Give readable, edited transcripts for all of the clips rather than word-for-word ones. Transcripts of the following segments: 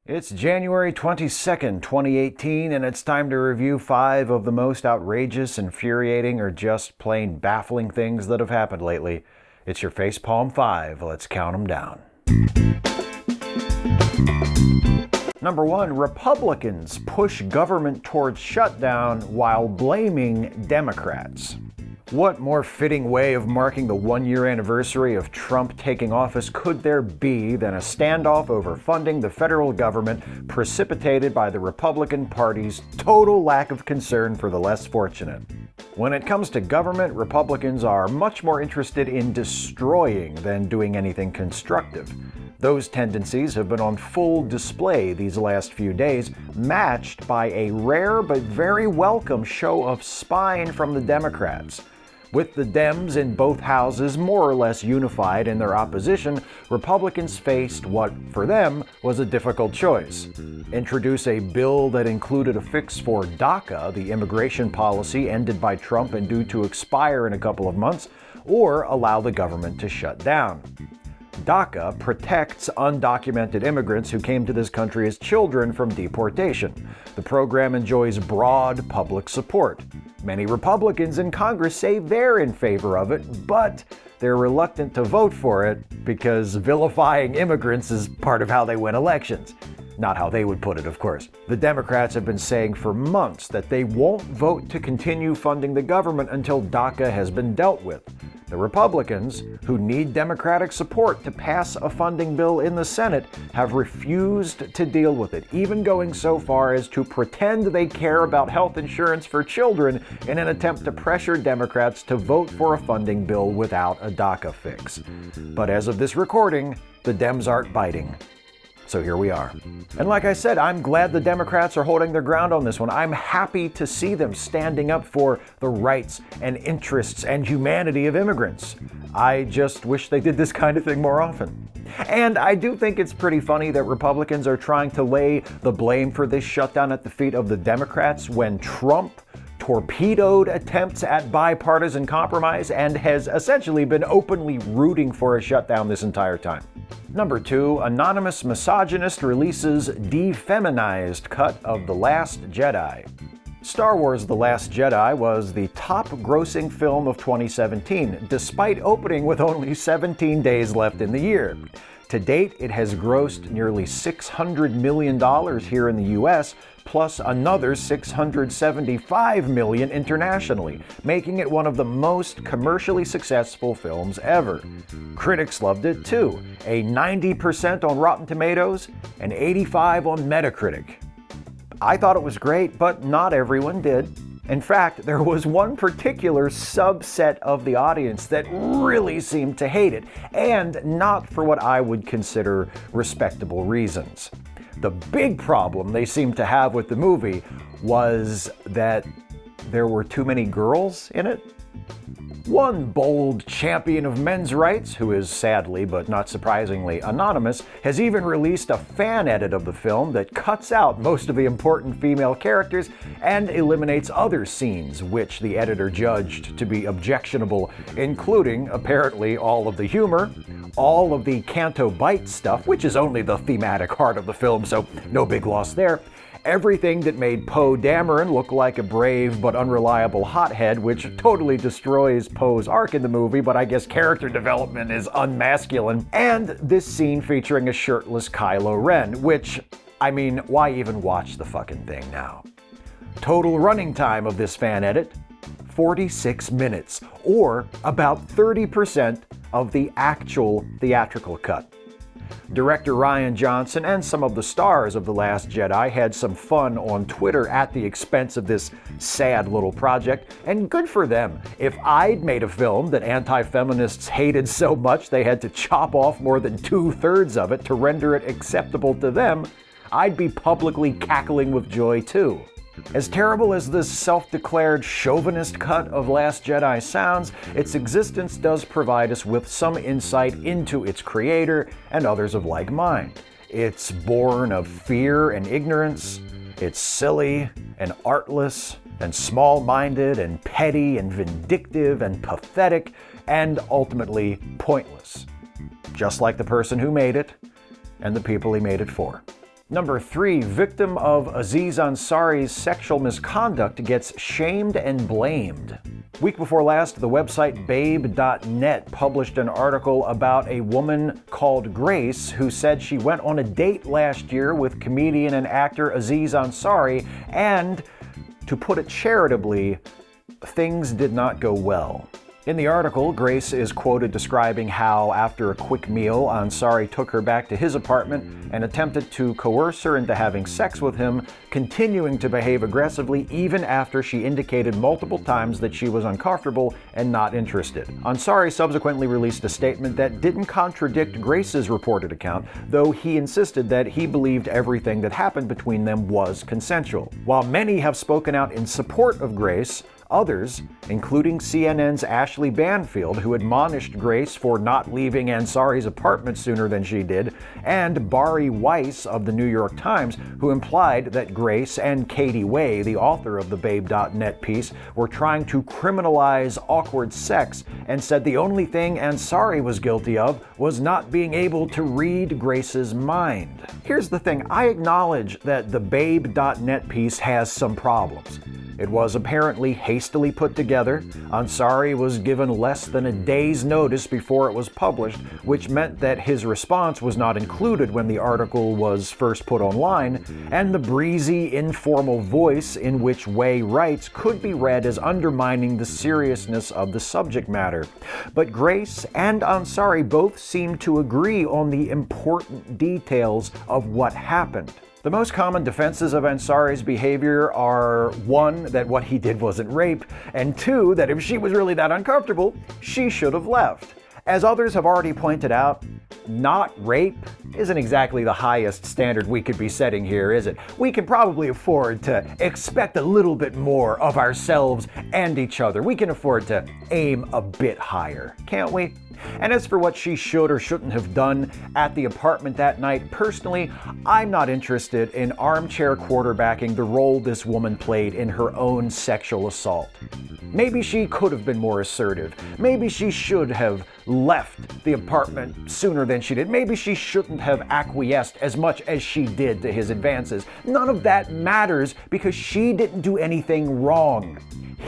It's January 22nd, 2018, and it's time to review 5 of the most outrageous, infuriating, or just plain baffling things that have happened lately. It's your Facepalm 5. Let's count them down. Number 1, Republicans push government towards shutdown while blaming Democrats. What more fitting way of marking the one-year anniversary of Trump taking office could there be than a standoff over funding the federal government precipitated by the Republican Party's total lack of concern for the less fortunate? When it comes to government, Republicans are much more interested in destroying than doing anything constructive. Those tendencies have been on full display these last few days, matched by a rare but very welcome show of spine from the Democrats. With the Dems in both houses more or less unified in their opposition, Republicans faced what, for them, was a difficult choice. Introduce a bill that included a fix for DACA, the immigration policy ended by Trump and due to expire in a couple of months, or allow the government to shut down. DACA protects undocumented immigrants who came to this country as children from deportation. The program enjoys broad public support. Many Republicans in Congress say they're in favor of it, but they're reluctant to vote for it because vilifying immigrants is part of how they win elections. Not how they would put it, of course. The Democrats have been saying for months that they won't vote to continue funding the government until DACA has been dealt with. The Republicans, who need Democratic support to pass a funding bill in the Senate, have refused to deal with it, even going so far as to pretend they care about health insurance for children in an attempt to pressure Democrats to vote for a funding bill without a DACA fix. But as of this recording, the Dems aren't biting. So here we are. And like I said, I'm glad the Democrats are holding their ground on this one. I'm happy to see them standing up for the rights and interests and humanity of immigrants. I just wish they did this kind of thing more often. And I do think it's pretty funny that Republicans are trying to lay the blame for this shutdown at the feet of the Democrats when Trump torpedoed attempts at bipartisan compromise and has essentially been openly rooting for a shutdown this entire time. Number 2, anonymous misogynist releases defeminized cut of The Last Jedi. Star Wars The Last Jedi was the top-grossing film of 2017, despite opening with only 17 days left in the year. To date, it has grossed nearly $600 million here in the US, plus another $675 million internationally, making it one of the most commercially successful films ever. Critics loved it too, a 90% on Rotten Tomatoes and 85 on Metacritic. I thought it was great, but not everyone did. In fact, there was one particular subset of the audience that really seemed to hate it, and not for what I would consider respectable reasons. The big problem they seemed to have with the movie was that there were too many girls in it. One bold champion of men's rights, who is sadly but not surprisingly anonymous, has even released a fan edit of the film that cuts out most of the important female characters and eliminates other scenes which the editor judged to be objectionable, including, apparently, all of the humor, all of the Canto Bight stuff, which is only the thematic heart of the film, so no big loss there, everything that made Poe Dameron look like a brave but unreliable hothead, which totally destroys Poe's arc in the movie, but I guess character development is unmasculine, and this scene featuring a shirtless Kylo Ren, which, I mean, why even watch the fucking thing now? Total running time of this fan edit, 46 minutes, or about 30% of the actual theatrical cut. Director Rian Johnson and some of the stars of The Last Jedi had some fun on Twitter at the expense of this sad little project, and good for them. If I'd made a film that anti-feminists hated so much they had to chop off more than 2/3 of it to render it acceptable to them, I'd be publicly cackling with joy too. As terrible as this self-declared chauvinist cut of Last Jedi sounds, its existence does provide us with some insight into its creator and others of like mind. It's born of fear and ignorance. It's silly and artless and small-minded and petty and vindictive and pathetic and ultimately pointless. Just like the person who made it and the people he made it for. Number 3, victim of Aziz Ansari's sexual misconduct gets shamed and blamed. Week before last, the website babe.net published an article about a woman called Grace who said she went on a date last year with comedian and actor Aziz Ansari, and, to put it charitably, things did not go well. In the article, Grace is quoted describing how, after a quick meal, Ansari took her back to his apartment and attempted to coerce her into having sex with him, continuing to behave aggressively even after she indicated multiple times that she was uncomfortable and not interested. Ansari subsequently released a statement that didn't contradict Grace's reported account, though he insisted that he believed everything that happened between them was consensual. While many have spoken out in support of Grace, others, including CNN's Ashley Banfield, who admonished Grace for not leaving Ansari's apartment sooner than she did, and Bari Weiss of the New York Times, who implied that Grace and Katie Way, the author of the Babe.net piece, were trying to criminalize awkward sex, and said the only thing Ansari was guilty of was not being able to read Grace's mind. Here's the thing, I acknowledge that the Babe.net piece has some problems. It was apparently hastily put together. Ansari was given less than a day's notice before it was published, which meant that his response was not included when the article was first put online, and the breezy, informal voice in which Way writes could be read as undermining the seriousness of the subject matter. But Grace and Ansari both seem to agree on the important details of what happened. The most common defenses of Ansari's behavior are 1, that what he did wasn't rape, and 2, that if she was really that uncomfortable, she should have left. As others have already pointed out, not rape isn't exactly the highest standard we could be setting here, is it? We can probably afford to expect a little bit more of ourselves and each other. We can afford to aim a bit higher, can't we? And as for what she should or shouldn't have done at the apartment that night, personally, I'm not interested in armchair quarterbacking the role this woman played in her own sexual assault. Maybe she could have been more assertive. Maybe she should have left the apartment sooner than she did. Maybe she shouldn't have acquiesced as much as she did to his advances. None of that matters because she didn't do anything wrong.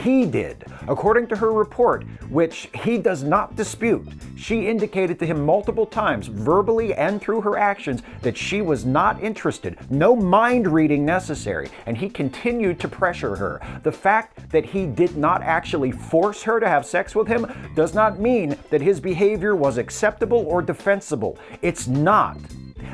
He did. According to her report, which he does not dispute, she indicated to him multiple times, verbally and through her actions, that she was not interested, no mind reading necessary, and he continued to pressure her. The fact that he did not actually force her to have sex with him does not mean that his behavior was acceptable or defensible. It's not.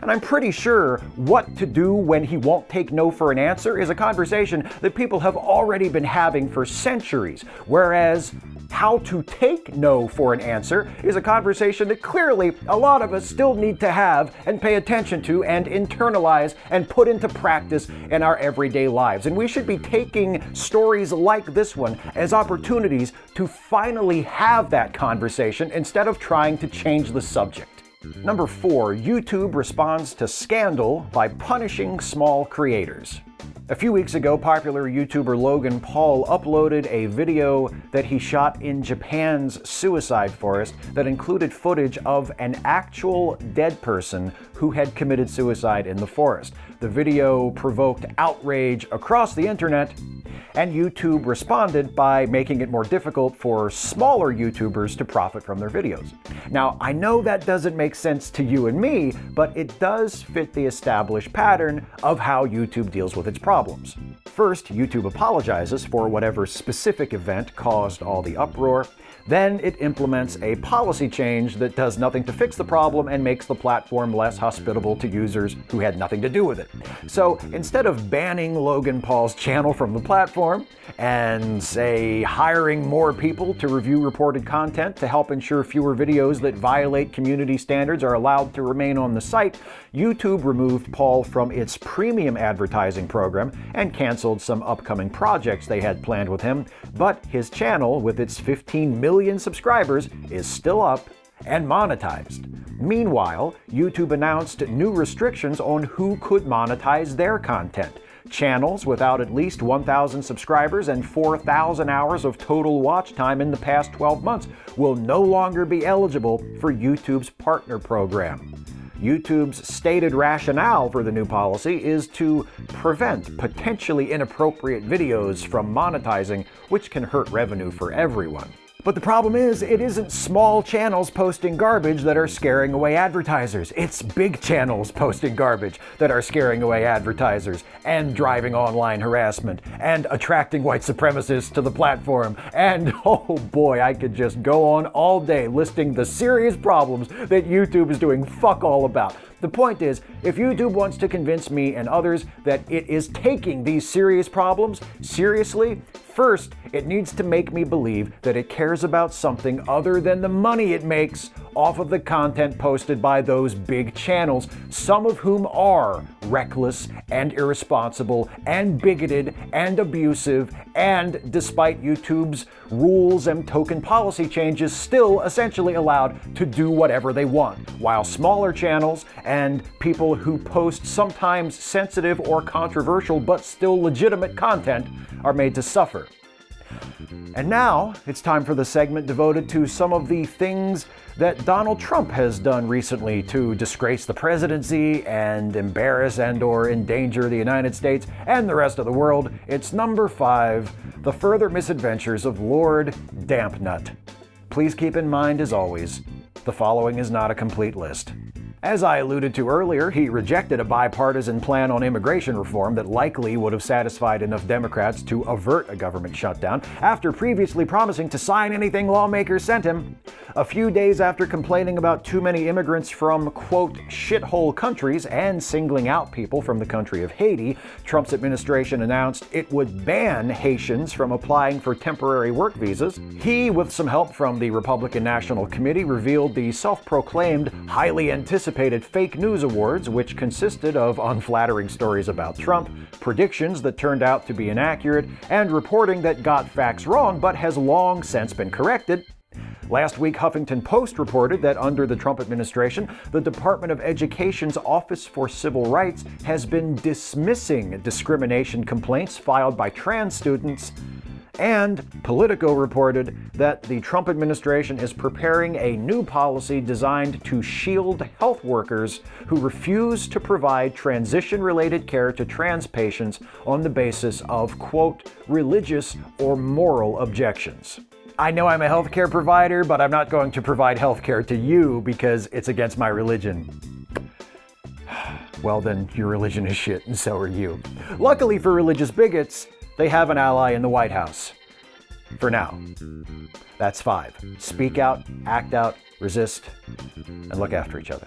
And I'm pretty sure what to do when he won't take no for an answer is a conversation that people have already been having for centuries, whereas how to take no for an answer is a conversation that clearly a lot of us still need to have and pay attention to and internalize and put into practice in our everyday lives. And we should be taking stories like this one as opportunities to finally have that conversation instead of trying to change the subject. Number 4, YouTube responds to scandal by punishing small creators. A few weeks ago, popular YouTuber Logan Paul uploaded a video that he shot in Japan's suicide forest that included footage of an actual dead person who had committed suicide in the forest. The video provoked outrage across the internet, and YouTube responded by making it more difficult for smaller YouTubers to profit from their videos. Now, I know that doesn't make sense to you and me, but it does fit the established pattern of how YouTube deals with its problems. First, YouTube apologizes for whatever specific event caused all the uproar. Then it implements a policy change that does nothing to fix the problem and makes the platform less hospitable to users who had nothing to do with it. So instead of banning Logan Paul's channel from the platform and, say, hiring more people to review reported content to help ensure fewer videos that violate community standards are allowed to remain on the site, YouTube removed Paul from its premium advertising program and canceled some upcoming projects they had planned with him. But his channel, with its 15 million subscribers, is still up and monetized. Meanwhile, YouTube announced new restrictions on who could monetize their content. Channels without at least 1,000 subscribers and 4,000 hours of total watch time in the past 12 months will no longer be eligible for YouTube's partner program. YouTube's stated rationale for the new policy is to prevent potentially inappropriate videos from monetizing, which can hurt revenue for everyone. But the problem is, it isn't small channels posting garbage that are scaring away advertisers. It's big channels posting garbage that are scaring away advertisers and driving online harassment and attracting white supremacists to the platform. And oh boy, I could just go on all day listing the serious problems that YouTube is doing fuck all about. The point is, if YouTube wants to convince me and others that it is taking these serious problems seriously, first, it needs to make me believe that it cares about something other than the money it makes off of the content posted by those big channels, some of whom are reckless and irresponsible and bigoted and abusive and, despite YouTube's rules and token policy changes, still essentially allowed to do whatever they want, while smaller channels and people who post sometimes sensitive or controversial but still legitimate content are made to suffer. And now it's time for the segment devoted to some of the things that Donald Trump has done recently to disgrace the presidency and embarrass and/or endanger the United States and the rest of the world. It's number 5, the further misadventures of Lord Dampnut. Please keep in mind, as always, the following is not a complete list. As I alluded to earlier, he rejected a bipartisan plan on immigration reform that likely would have satisfied enough Democrats to avert a government shutdown, after previously promising to sign anything lawmakers sent him. A few days after complaining about too many immigrants from, quote, shithole countries and singling out people from the country of Haiti, Trump's administration announced it would ban Haitians from applying for temporary work visas. He, with some help from the Republican National Committee, revealed the self-proclaimed, highly anticipated fake news awards, which consisted of unflattering stories about Trump, predictions that turned out to be inaccurate, and reporting that got facts wrong but has long since been corrected. Last week, Huffington Post reported that under the Trump administration, the Department of Education's Office for Civil Rights has been dismissing discrimination complaints filed by trans students. And Politico reported that the Trump administration is preparing a new policy designed to shield health workers who refuse to provide transition-related care to trans patients on the basis of, quote, religious or moral objections. I know I'm a healthcare provider, but I'm not going to provide healthcare to you because it's against my religion. Well, then your religion is shit, and so are you. Luckily for religious bigots, they have an ally in the White House. For now. That's 5. Speak out, act out, resist, and look after each other.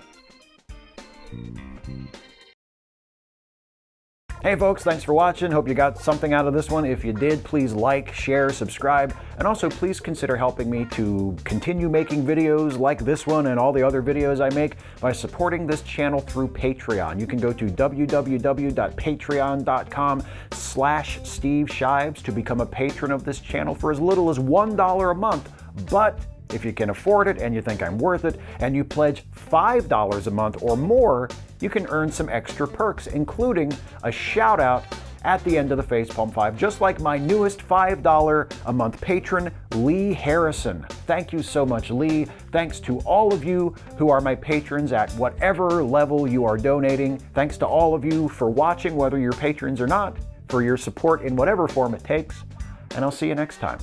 Hey folks, thanks for watching. Hope you got something out of this one. If you did, please like, share, subscribe, and also please consider helping me to continue making videos like this one and all the other videos I make by supporting this channel through Patreon. You can go to www.patreon.com/Steve Shives to become a patron of this channel for as little as $1 a month. But if you can afford it and you think I'm worth it, and you pledge $5 a month or more, you can earn some extra perks, including a shout out at the end of the Facepalm 5, just like my newest $5 a month patron, Lee Harrison. Thank you so much, Lee. Thanks to all of you who are my patrons at whatever level you are donating. Thanks to all of you for watching, whether you're patrons or not, for your support in whatever form it takes, and I'll see you next time.